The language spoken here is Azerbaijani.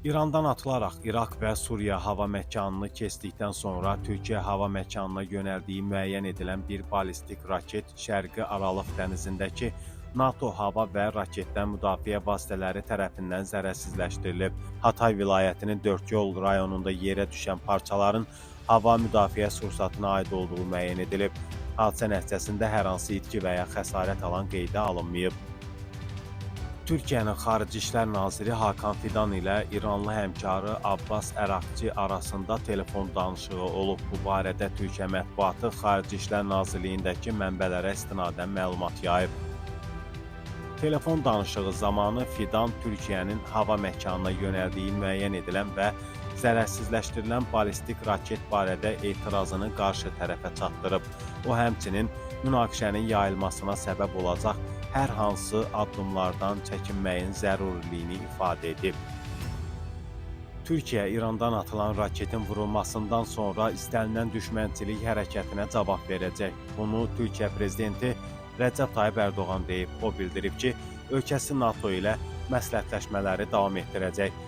İrandan atılaraq İraq və Suriya hava məkanını keçdikdən sonra Türkiyə hava məkanına yönəldiyi müəyyən edilən bir ballistik raket Şərqi Aralıq dənizindəki NATO hava və raketdən müdafiə vasitələri tərəfindən zərərsizləşdirilib. Hatay vilayətinin Dördyol rayonunda yerə düşən parçaların hava müdafiə sursatına aid olduğu müəyyən edilib. Hadisə nəticəsində hər hansı itki və ya xəsarət alan qeydə alınmayıb. Türkiyənin Xarici İşlər Naziri Hakan Fidan ilə İranlı həmkarı Abbas Əraqçı arasında telefon danışığı olub. Bu barədə Türkiyə mətbuatı Xarici İşlər Nazirliyindəki mənbələrə istinadən məlumat yayıb. Telefon danışığı zamanı Fidan Türkiyənin hava məkanına yönəldiyi müəyyən edilən və zərərsizləşdirilən ballistik raket barədə etirazını qarşı tərəfə çatdırıb. O həmçinin münaqişənin yayılmasına səbəb olacaq hər hansı addımlardan çəkinməyin zəruriliyini ifadə edib. Türkiyə İrandan atılan raketin vurulmasından sonra istənilən düşmənçilik hərəkətinə cavab verəcək. Bunu Türkiyə prezidenti Rəcəb Tayyip Ərdoğan deyib. O bildirib ki, ölkəsi NATO ilə məsləhətləşmələri davam etdirəcək.